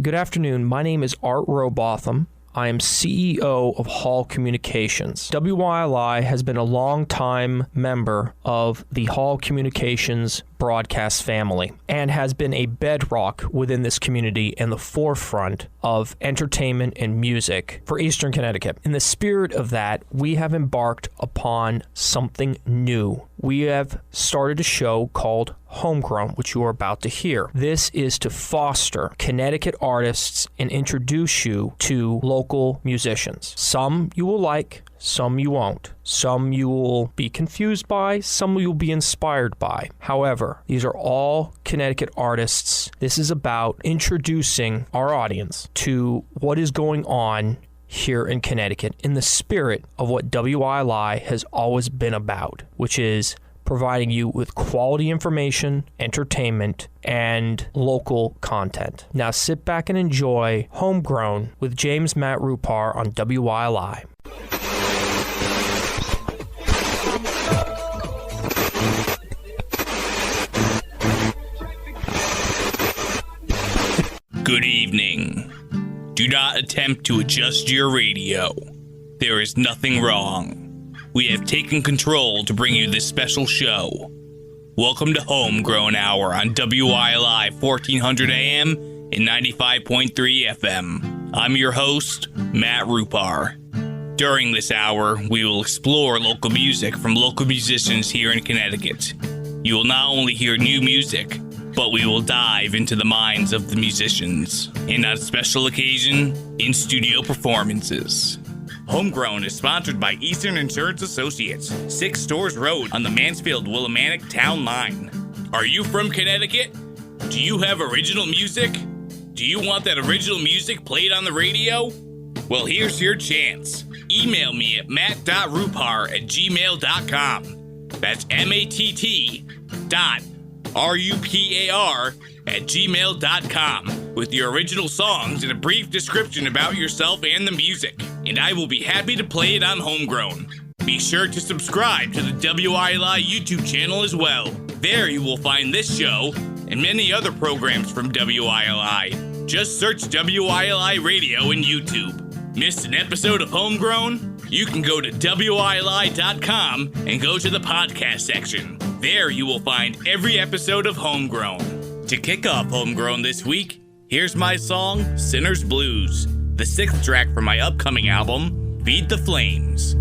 Good afternoon. My name is Art Robotham. I am CEO of Hall Communications. WYLI has been a long-time member of the Hall Communications broadcast family and has been a bedrock within this community and the forefront of entertainment and music for Eastern Connecticut. In the spirit of that, we have embarked upon something new. We have started a show called Homegrown, which you are about to hear. This is to foster Connecticut artists and introduce you to local musicians. Some you will like, some you won't. Some you will be confused by, some you'll be inspired by. However, these are all Connecticut artists. This is about introducing our audience to what is going on here in Connecticut in the spirit of what WILI has always been about, which is providing you with quality information, entertainment, and local content. Now sit back and enjoy Homegrown with James Matt Rupar on WILI. Good evening. Do not attempt to adjust your radio. There is nothing wrong. We have taken control to bring you this special show. Welcome to Homegrown Hour on WILI 1400 AM and 95.3 FM. I'm your host, Matt Rupar. During this hour, we will explore local music from local musicians here in Connecticut. You will not only hear new music, but we will dive into the minds of the musicians, and on a special occasion, in-studio performances. Homegrown is sponsored by Eastern Insurance Associates, 6 Stores Road on the Mansfield-Willimantic Town Line. Are you from Connecticut? Do you have original music? Do you want that original music played on the radio? Well, here's your chance. Email me at matt.rupar@gmail.com. That's matt.rupar@gmail.com with your original songs and a brief description about yourself and the music, and I will be happy to play it on Homegrown. Be sure to subscribe to the WILI YouTube channel as well. There you will find this show and many other programs from WILI. Just search WILI Radio in YouTube. Missed an episode of Homegrown? You can go to WILI.com and go to the podcast section. There you will find every episode of Homegrown. To kick off Homegrown this week, here's my song, Sinner's Blues, the 6th track from my upcoming album, Feed the Flames.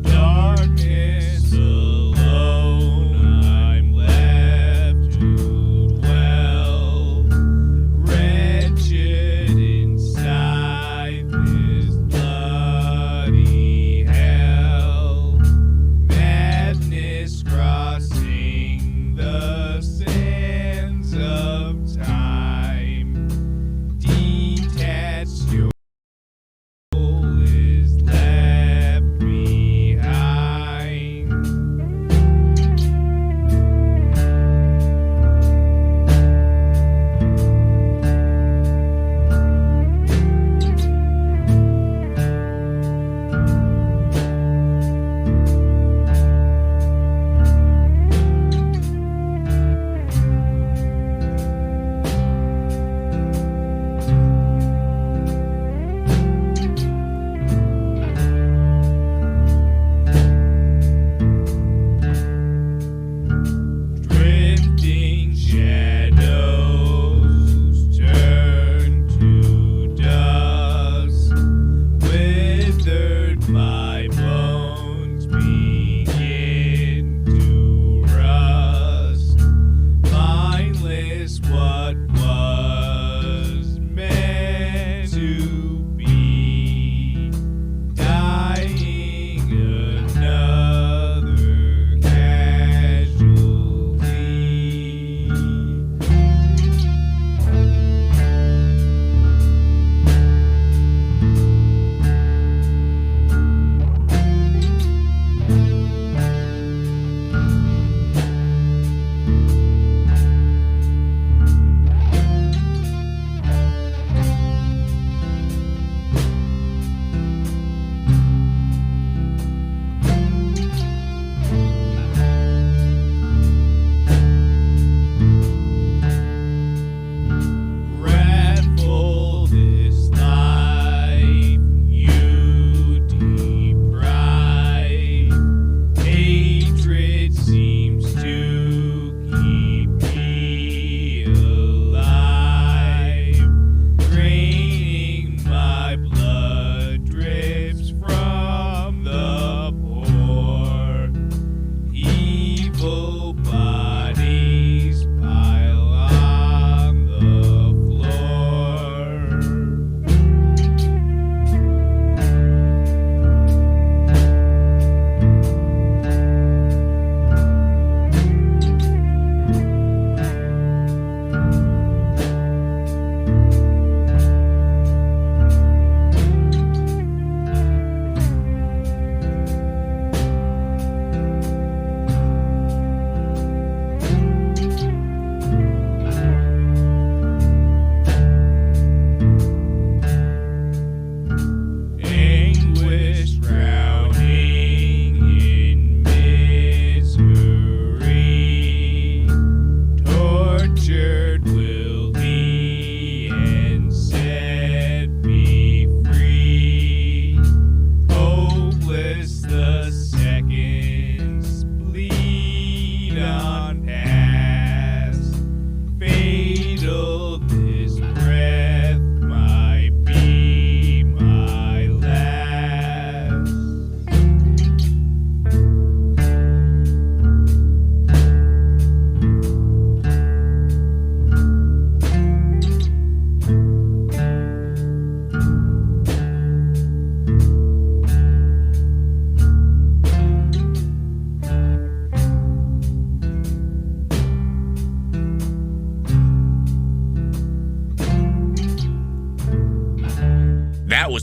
Darkness alone, I'm left to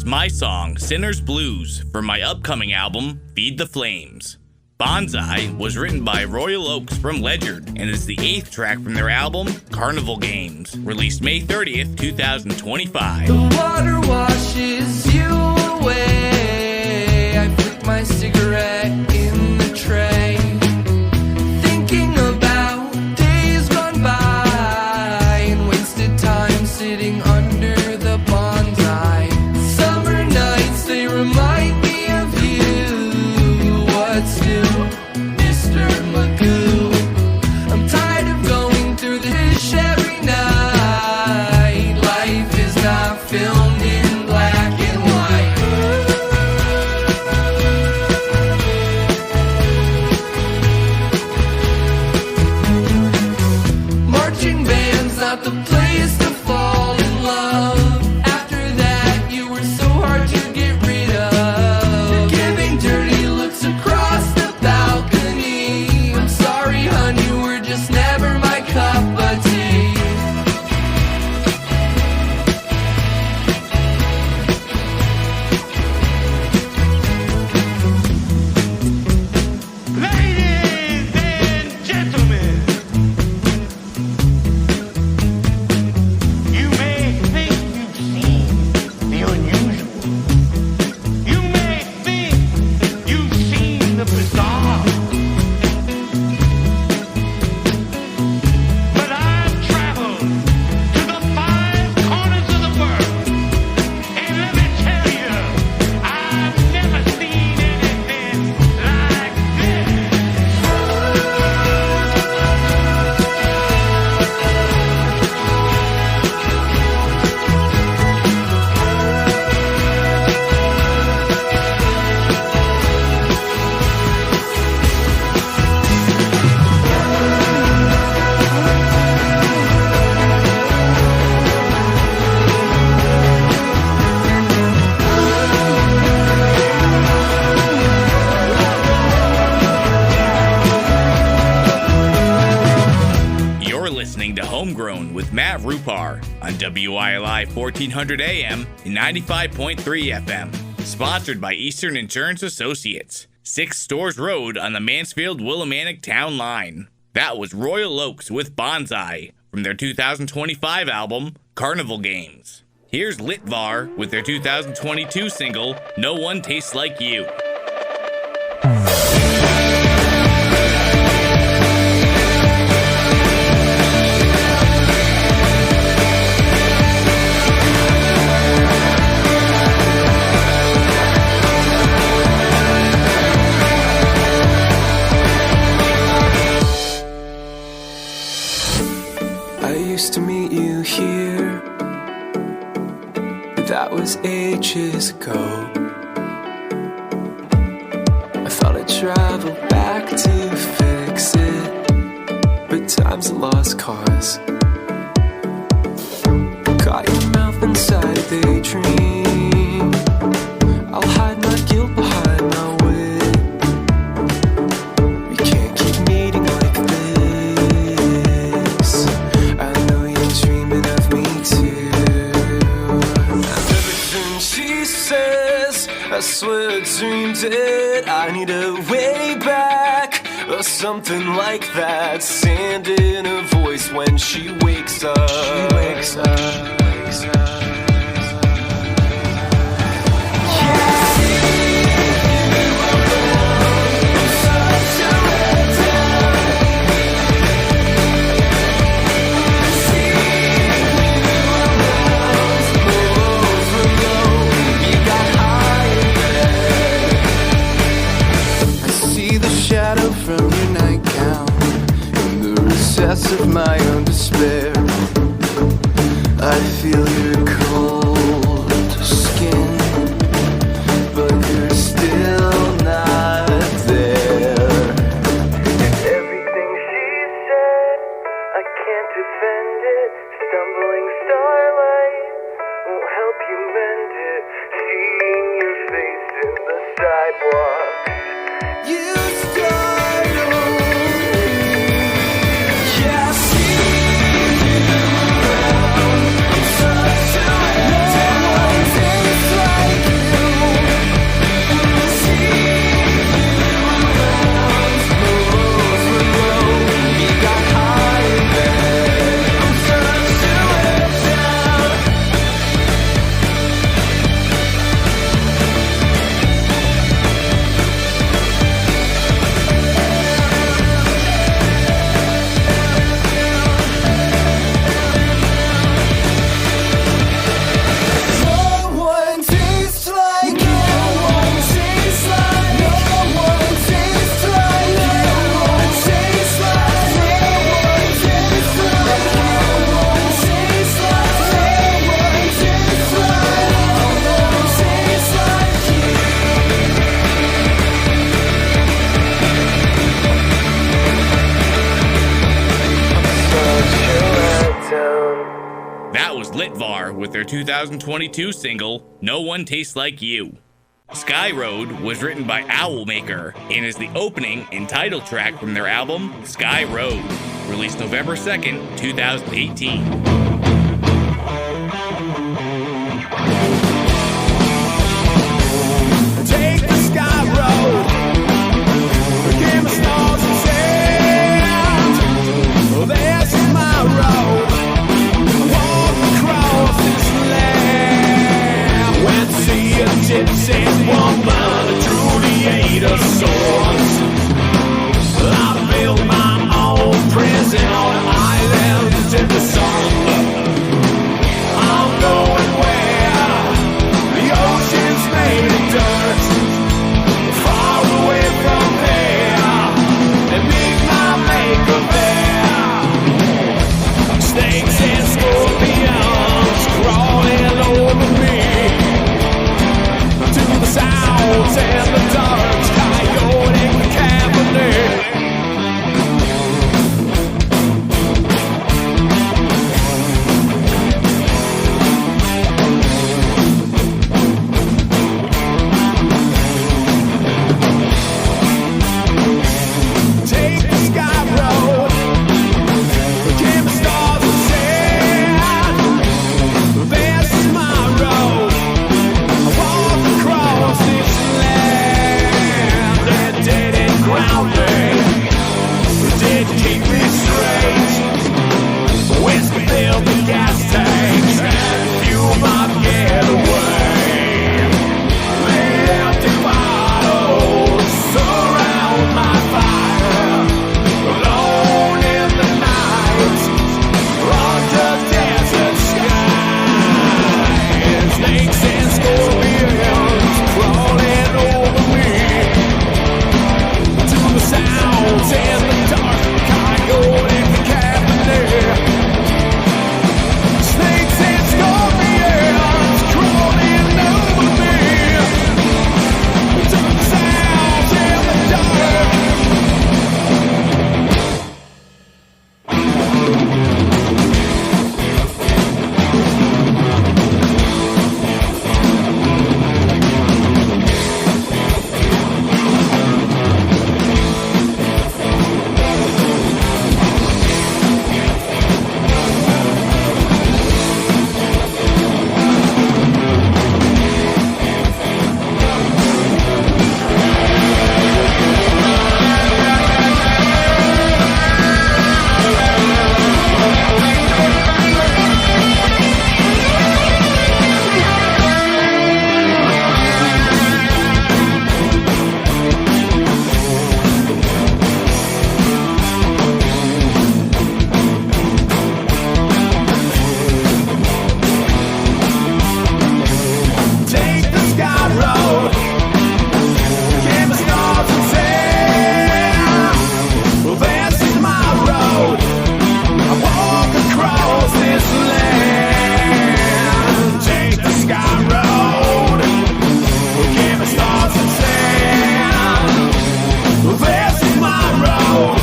my song, Sinner's Blues, from my upcoming album, Feed the Flames. Bonsai was written by Royal Oaks from Ledyard and is the 8th track from their album, Carnival Games, released May 30th, 2025. The water washes you away. I flick my cigarette in the tray, thinking about days gone by and wasted time sitting under the bonsai. Summer nights, they remind me of you. What's new, Mr. Magoo? I'm tired of going through this every night. Life is not filmed in black and white. Marching band's not the place to fall in love. After that, you were so hard to get rid of. Giving dirty looks across the balcony. I'm sorry, hon, you were just never my cup of tea. Ladies and gentlemen, you may think you've seen the unusual. You may think you've seen the bizarre. But I've traveled to the 5 corners of the world, and let me tell you, I've never seen anything like this. You're listening to Homegrown with Matt Rupar on WILI 1400 AM and 95.3 FM. Sponsored by Eastern Insurance Associates, 6 Stores Road on the Mansfield-Willimantic Town Line. That was Royal Oaks with Bonsai from their 2025 album, Carnival Games. Here's Litvar with their 2022 single, No One Tastes Like You. I used to meet you here, but that was ages ago. I thought I'd travel back to fix it, but time's a lost cause. Caught your mouth inside a daydream. I'll hide my guilt behind my wit. We can't keep meeting like this. I know you're dreaming of me too. And everything she says, I swear I dreamed it. I need a way back, or something like that. Sand in her voice when she wakes up. She wakes up. Shadow from your nightgown in the recess of my own despair. I feel your cold with their 2022 single, No One Tastes Like You. Sky Road was written by Owlmaker and is the opening and title track from their album, Sky Road, released November 2nd, 2018. Take the sky road, give me stars and sand. Well, this is my road. Walk across this land. Went to see a gypsy woman, a truly of sorts. I built my own prison on an island in the sun. I'm going where the ocean's made of dirt, far away from here, and meet my maker there. Snakes and scorpions crawling over me, to the sounds and the dark, coyote cabinet. Take the sky road, give me stars and sand. This is my road. I walk across this land. It didn't ground me, it did keep me straight. Whiskey filled the gas tanks and fuel my getaway. Empty bottles surround my fire, alone in the night, under desert skies. Snakes and scorpions crawling over me, to the sounds in the dark, coyote cabinet. Snakes and scorpions crawling over me, to the sounds in the dark. Take the sky road, give me stars and sand. Well, this is my road. I walk across this land. Take the sky road, give me stars and sand. Well, this is my road.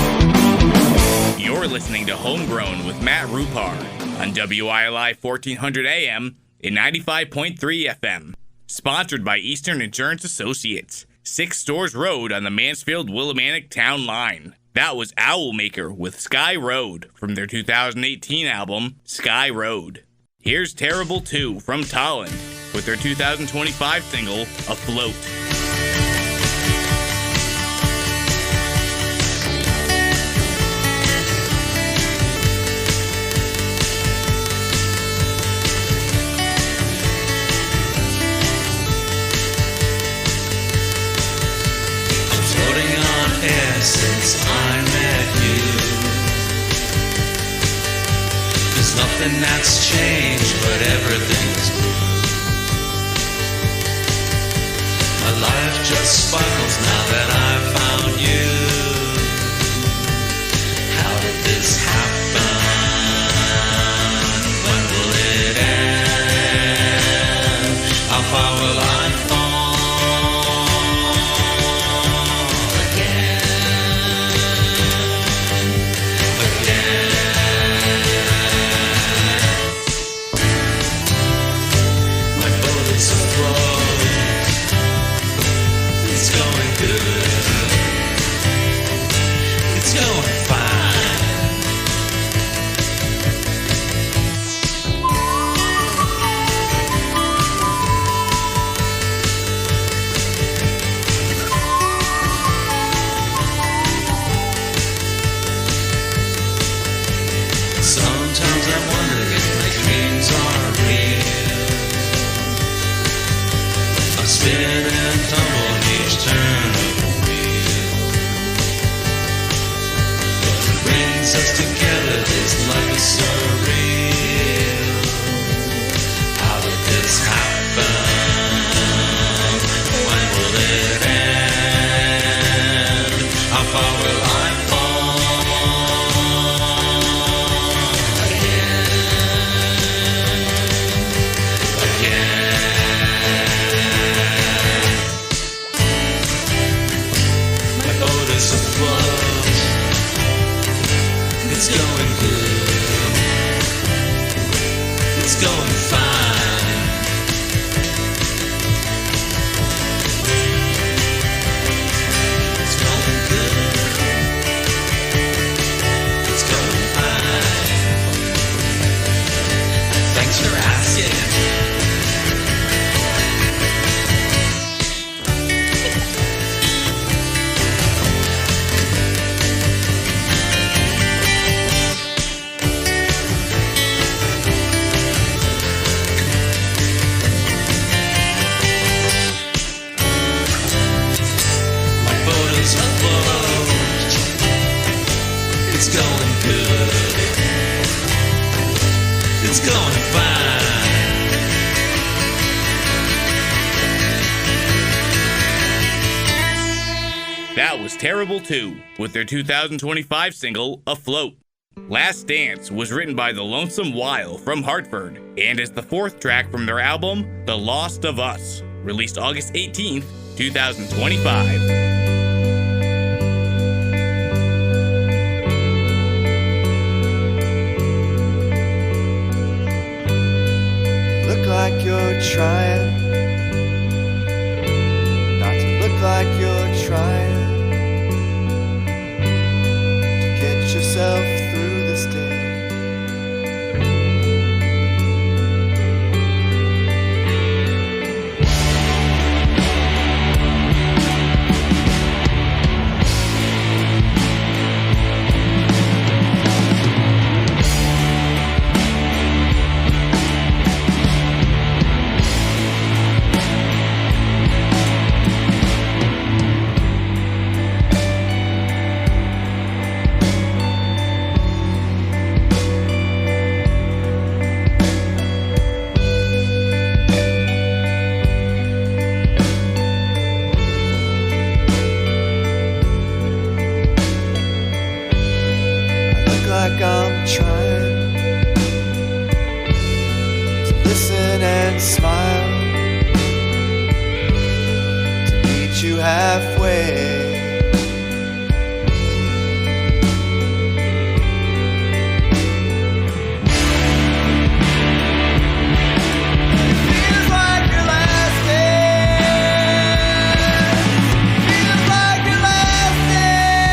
You're listening to Homegrown with Matt Rupar on WILI 1400 AM and 95.3 FM. Sponsored by Eastern Insurance Associates, 6 Stores Road on the Mansfield-Willimantic Town Line. That was Owlmaker with Sky Road from their 2018 album, Sky Road. Here's Tterrible 2 from Tallinn with their 2025 single, Afloat. Floating on air since I met you. There's nothing that's changed, but everything's new. My life just sparkles now that I've found you. How did this happen? When will it end? How far will I fall again? Again. surreal. How did this happen? When will it end? How far will I fall again? My boat is afloat. It's going good. It's going fine. It's going good. It's going fine. Thanks for asking. My boat is afloat. It's going good. It's going fine. That was Tterrible 2 with their 2025 single, Afloat. Last Dance was written by the Lonesome While from Hartford and is the fourth track from their album, The Lost of Us, released August 18th, 2025. Look like you're trying not to look like you're trying to get yourself through this day. Like I'm trying to listen and smile, to meet you halfway. Feels like your last dance. Feels like your last dance.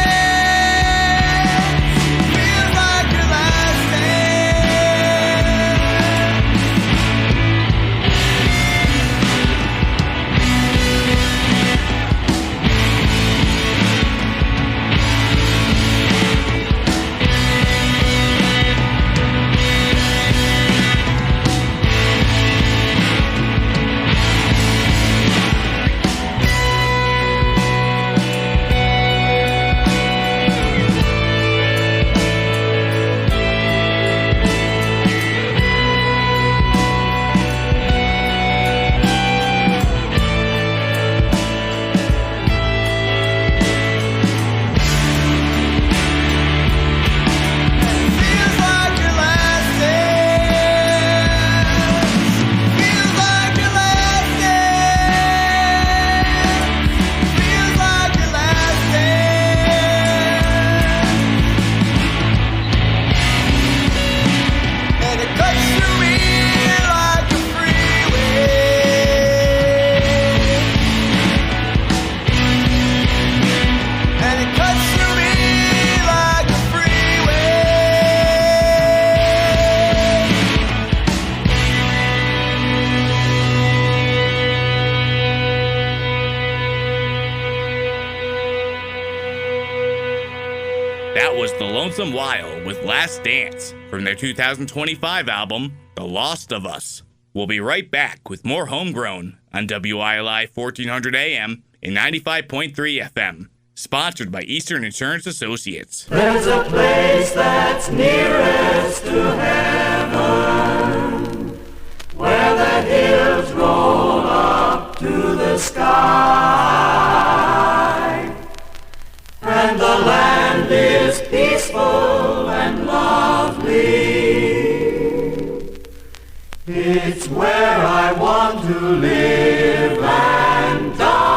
Feels like your last That was the Lonesome While with Last Dance from their 2025 album, The Lost of Us. We'll be right back with more Homegrown on WILI 1400 AM and 95.3 FM. Sponsored by Eastern Insurance Associates. There's a place that's nearest to heaven, where the hills roll up to the sky, and the land is peaceful and lovely. It's where I want to live and die.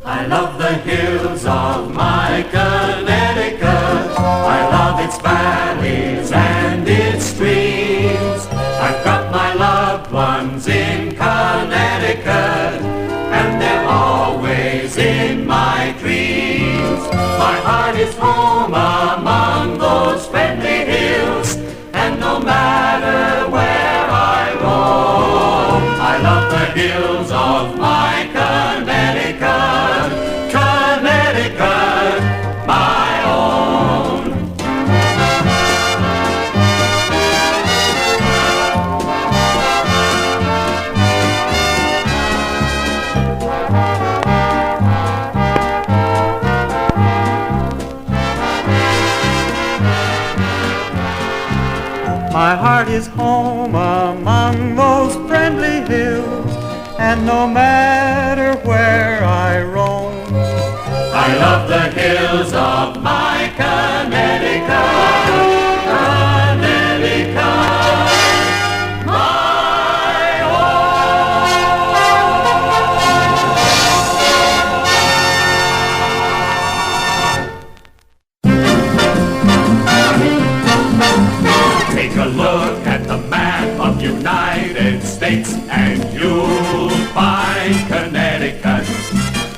I love the hills of my Connecticut. I love its valleys and its streams. I've got my loved ones in Connecticut, and they're always in my dreams. My heart is home among those friendly hills, and no matter where I roam, I love the hills of my Connecticut, Connecticut, my own. My heart is home among those friendly hills, and no matter where I roam, I love the hills of my Connecticut, Connecticut, my own. Take a look at the map of United States, and you'll find Connecticut.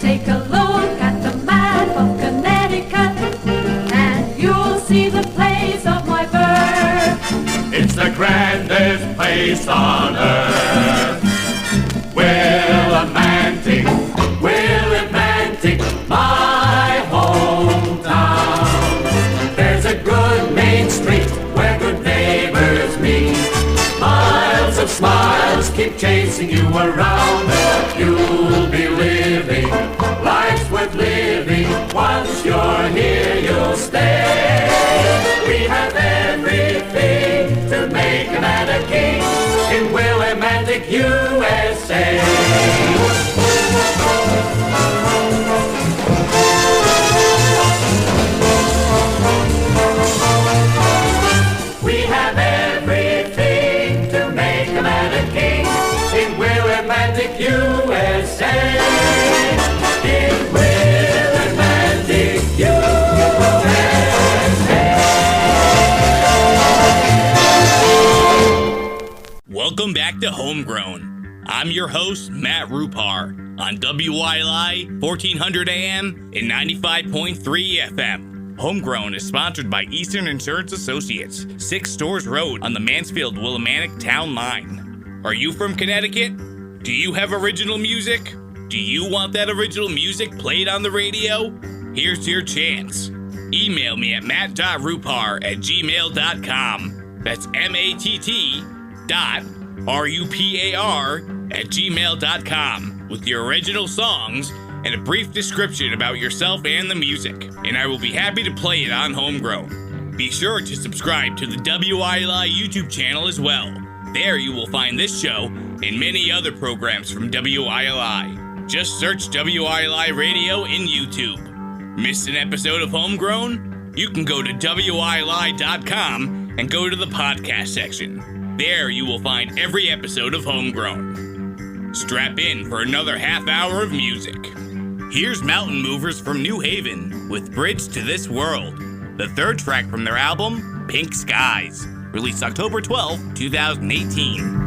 Take a look at the map of Connecticut, and you'll see the place of my birth. It's the grandest place on earth. Willimantic, Willimantic, my hometown. There's a good main street where good neighbors meet. Miles of smiles keep chasing you around. You'll be living, life's worth living. Once you're here, you'll stay. We have everything to make a man a king in Willimantic, USA. We have everything to make a man a king in Willimantic, USA. In Willimantic, USA. Welcome back to Homegrown. I'm your host, Matt Rupar, on WYLI 1400 AM and 95.3 FM. Homegrown is sponsored by Eastern Insurance Associates, 6 Stores Road on the Mansfield-Willimantic Town Line. Are you from Connecticut? Do you have original music? Do you want that original music played on the radio? Here's your chance. Email me at matt.rupar@gmail.com. That's matt.rupar@gmail.com with your original songs and a brief description about yourself and the music, and I will be happy to play it on Homegrown. Be sure to subscribe to the WILI YouTube channel as well. There you will find this show and many other programs from WILI. Just search WILI Radio in YouTube. Missed an episode of Homegrown? You can go to WILI.com and go to the podcast section. There you will find every episode of Homegrown. Strap in for another half hour of music. Here's Mountain Movers from New Haven with Bridge to This World, the third track from their album, Pink Skies, released October 12, 2018.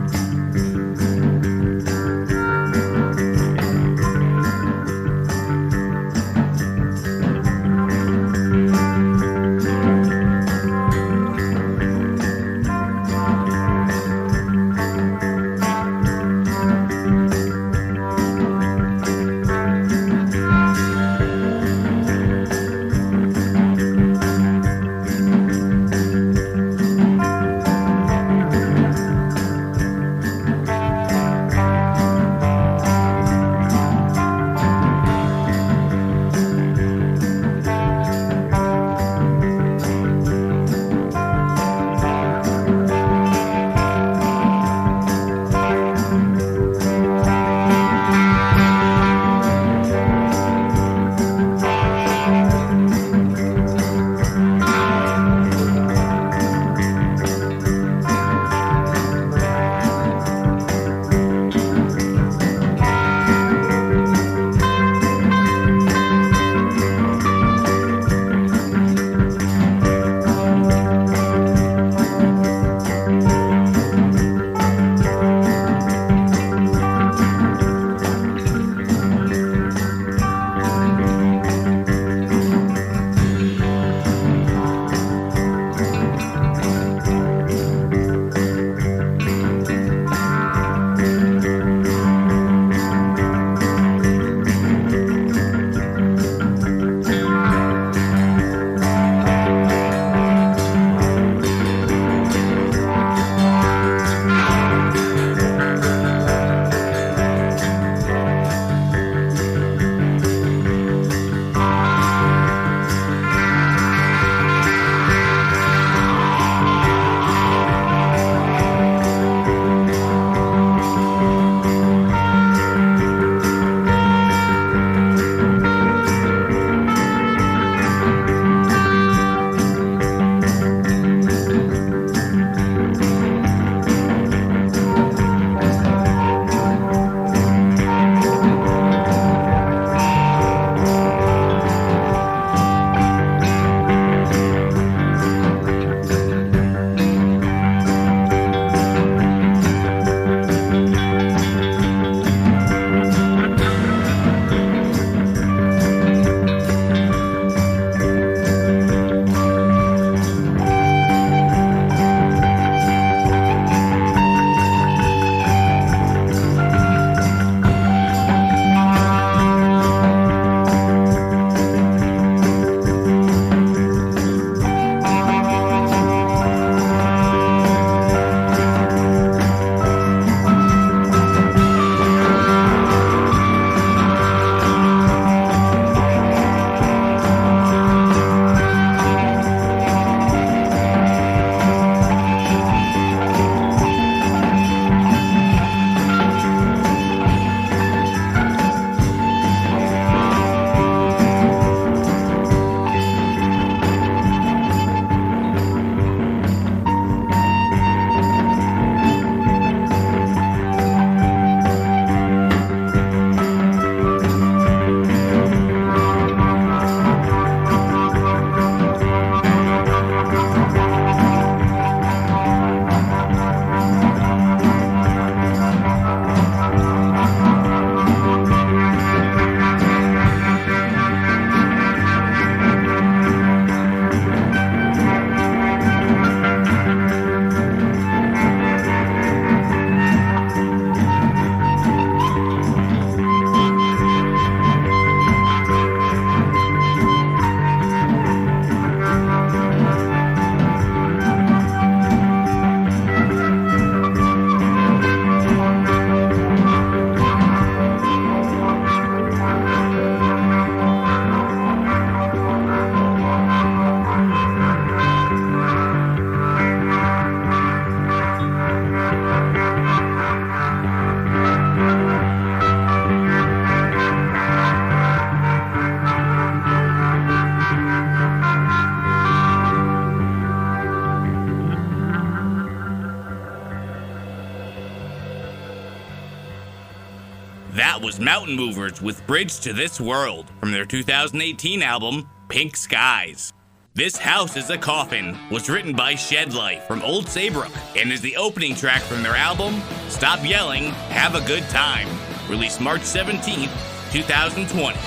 Litvar's Mountain Movers with Bridge to This World from their 2018 album, Pink Skies. This House is a Coffin was written by Shedlife from Old Saybrook and is the opening track from their album, Stop Yelling, Have a Good Time, released March 17th, 2020.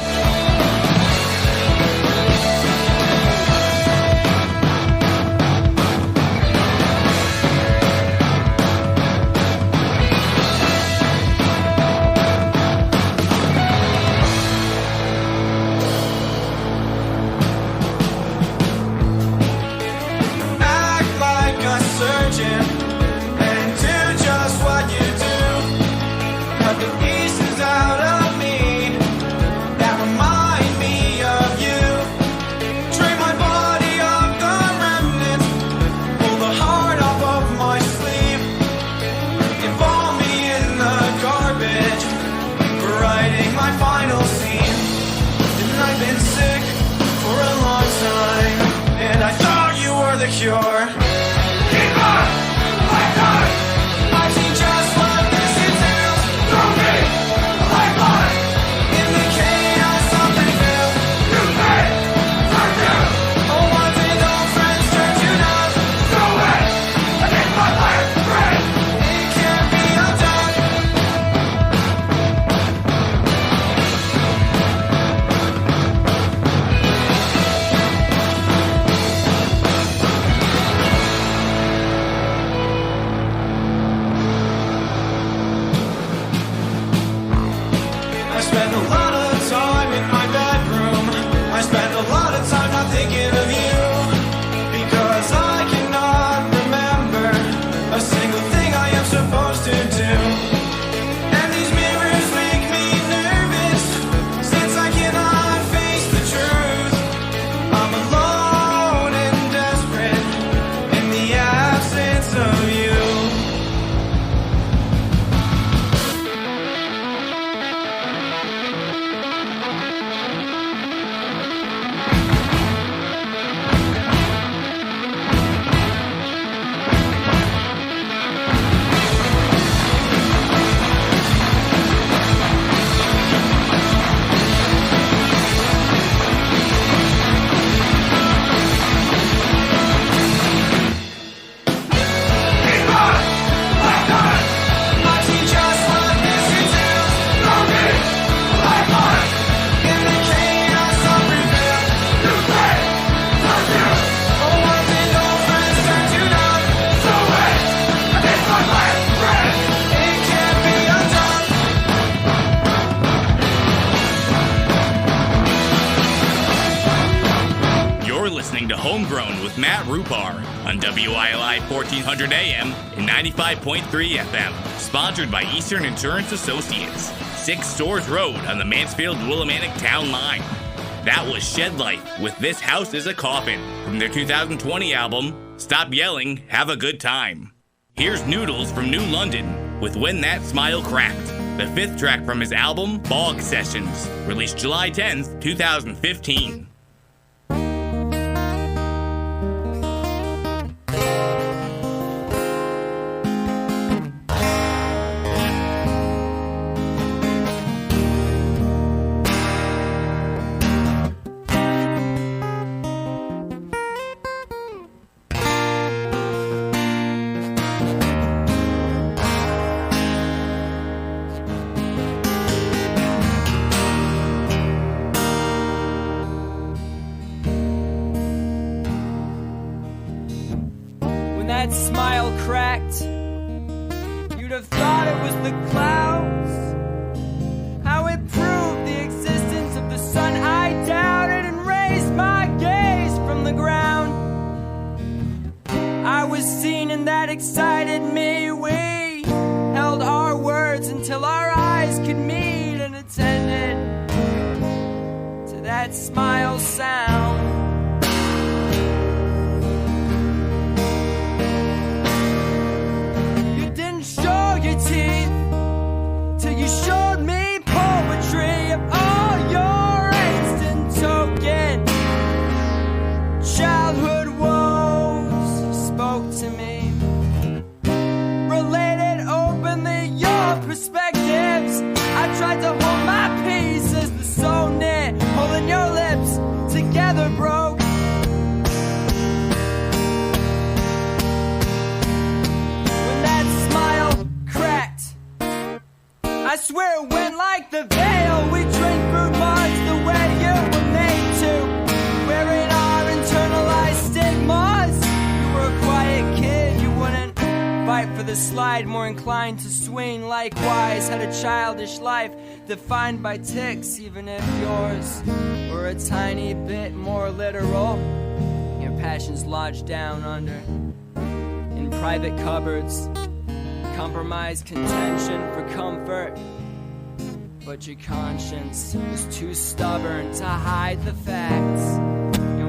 Homegrown with Matt Rupar on WILI 1400 AM and 95.3 FM. Sponsored by Eastern Insurance Associates. 6 Stores Road on the Mansfield-Willimantic Town Line. That was Shedlife with This House is a Coffin from their 2020 album, Stop Yelling, Have a Good Time. Here's Newdles from New London with When That Smile Cracked, the 5th track from his album, Bog Sessions, released July 10th, 2015. That smile cracked, you'd have thought it was the clouds. How it proved the existence of the sun I doubted and raised my gaze from the ground. I was seen and that excited me. We held our words until our eyes could meet and attended to that smile sound. Your teeth till you showed me poetry of all your instant token childhood woes. Spoke to me, related openly your perspectives. I tried to hold my the slide, more inclined to swing. Likewise, had a childish life defined by ticks, even if yours were a tiny bit more literal. Your passions lodged down under in private cupboards, compromised contention for comfort. But your conscience was too stubborn to hide the facts.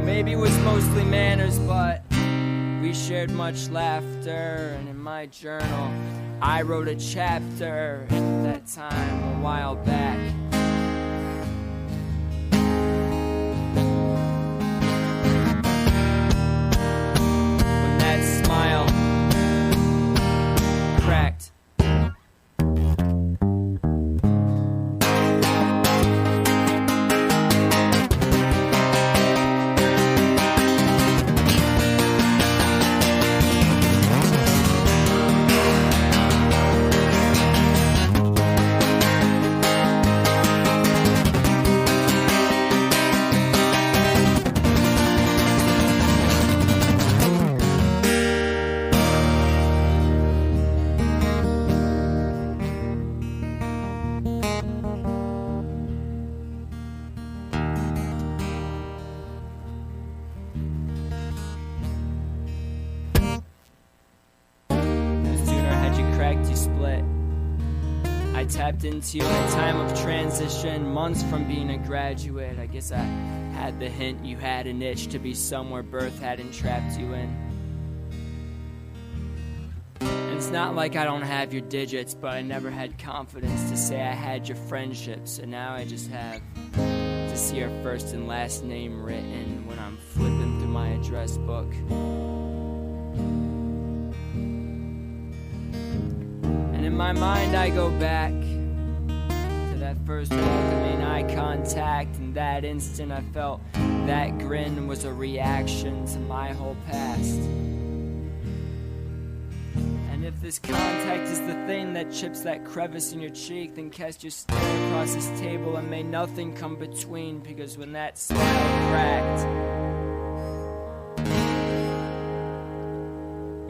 Maybe it was mostly manners, but we shared much laughter. And in my journal, I wrote a chapter at that time a while back. When that smile cracked. Tapped into you in a time of transition, months from being a graduate. I guess I had the hint you had an itch to be somewhere birth hadn't trapped you in. And it's not like I don't have your digits, but I never had confidence to say I had your friendship. So now I just have to see our first and last name written when I'm flipping through my address book. And in my mind I go back to that first welcoming eye contact. In that instant I felt that grin was a reaction to my whole past. And if this contact is the thing that chips that crevice in your cheek, then cast your stare across this table and may nothing come between. Because when that smile cracked,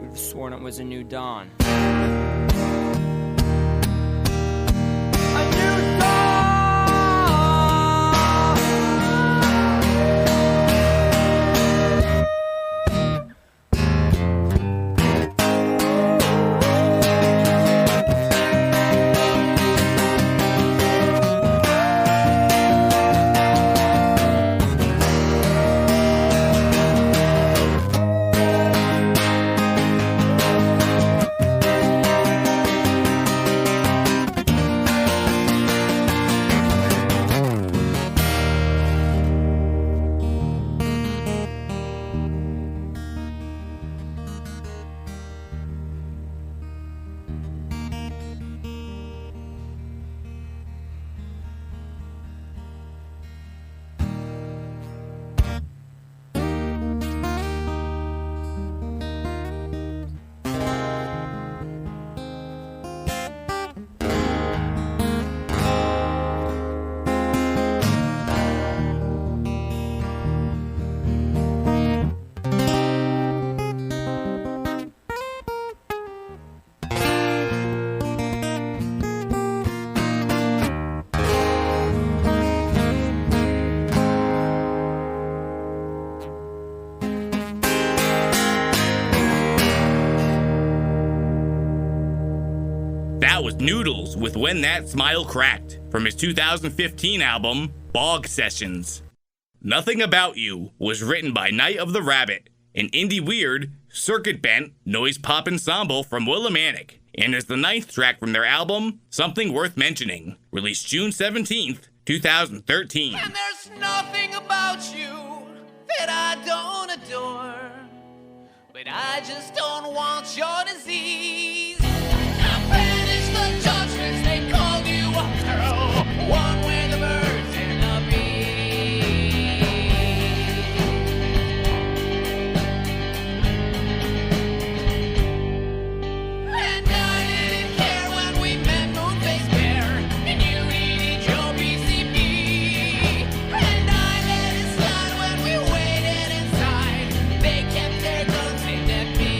you'd have sworn it was a new dawn. That was Newdles with When That Smile Cracked from his 2015 album, Bog Sessions. Nothing About You was written by Night of the Rabbit, an indie weird, circuit-bent, noise-pop ensemble from Willimantic, and is the 9th track from their album, Something Worth Mentioning, released June 17th, 2013. And there's nothing about you that I don't adore, but I just don't want your disease. Now banish the judgments, they called you a girl, one with the birds and the bees. And I didn't care when we met Moonface Bear, and you needed your PCP. And I let it slide when we waited inside. They kept their guns aimed at me.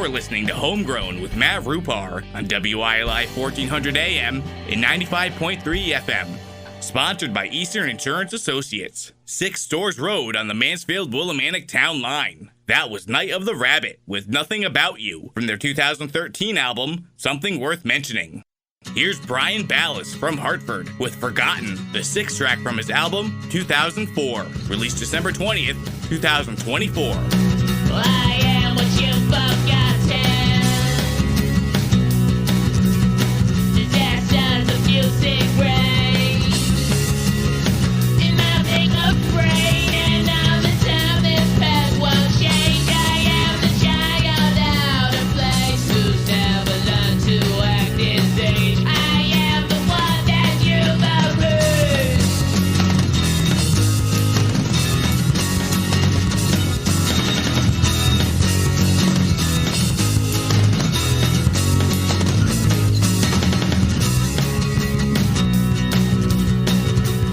You're listening to Homegrown with Matt Rupar on WILI 1400 AM and 95.3 FM. Sponsored by Eastern Insurance Associates. 6 Stores Road on the Mansfield-Willimantic Town Line. That was Night of the Rabbit with Nothing About You from their 2013 album, Something Worth Mentioning. Here's Brian Ballas from Hartford with Forgotten, the 6th track from his album, 2004, released December 20th, 2024. I am what you've forgotten. Disasters of music rain. And nothing afraid, and now the time is past won't change. I am the child out of place who's never learned to act his age. I am the one that you've erased.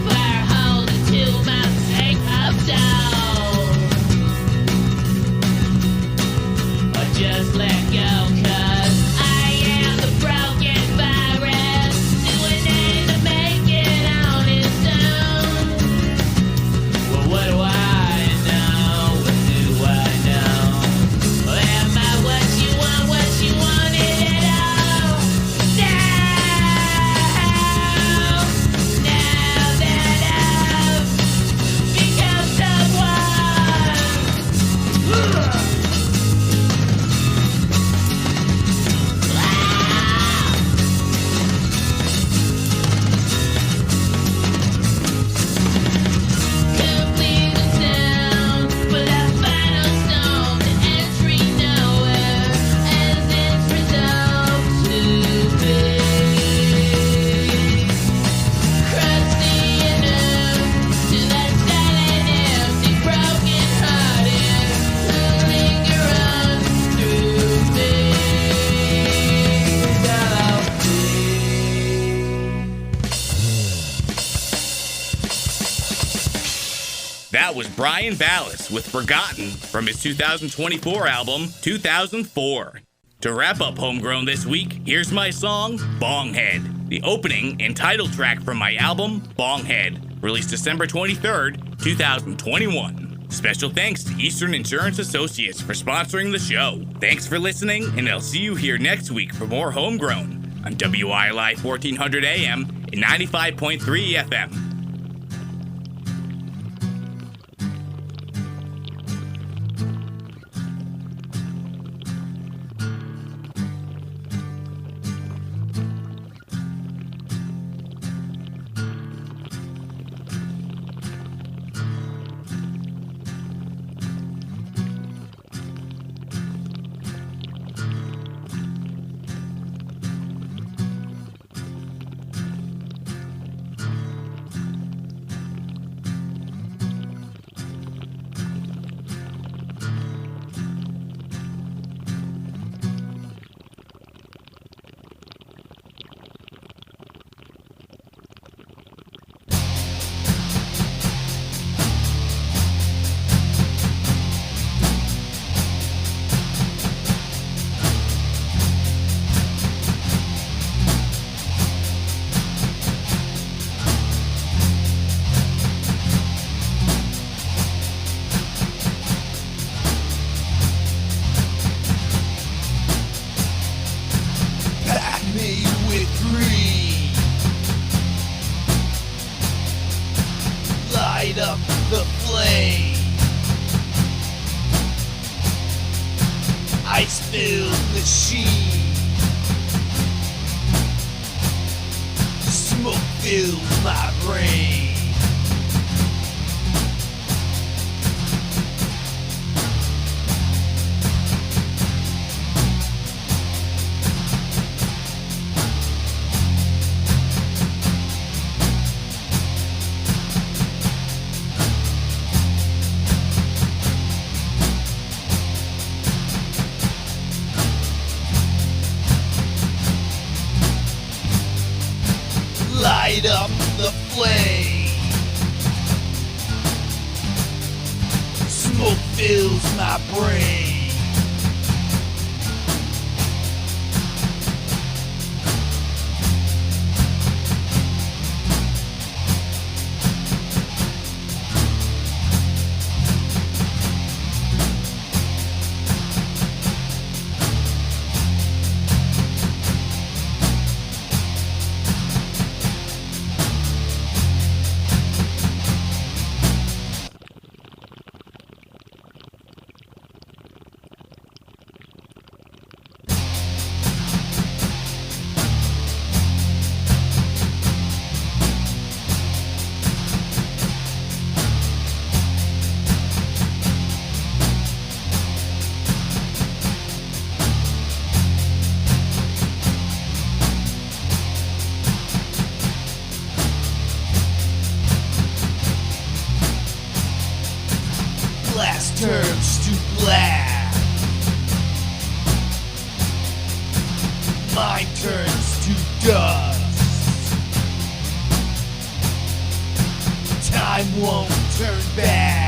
Fire hold into my safe of soul. Or just let go, 'cause I am the broken virus, doing anything to make it on its own. Well, what do I know? What do I know? Well, am I what you wanted at all? Now that I've become complete the sound for that final stone, the entry nowhere as it's resolved to be. Crusty enough to that silent, empty, broken hearted who linger on through me. That was Brian Ballas with Forgotten from his 2024 album, 2004. To wrap up Homegrown this week, here's my song, Bonghead, the opening and title track from my album, Bonghead, released December 23rd, 2021. Special thanks to Eastern Insurance Associates for sponsoring the show. Thanks for listening, and I'll see you here next week for more Homegrown on WILI 1400 AM and 95.3 FM. Pack me with greed. Light up the flame. Ice-filled machine. Smoke fills my brain. Light up the flame. Smoke fills my brain. Mine turns to dust. Time won't turn back.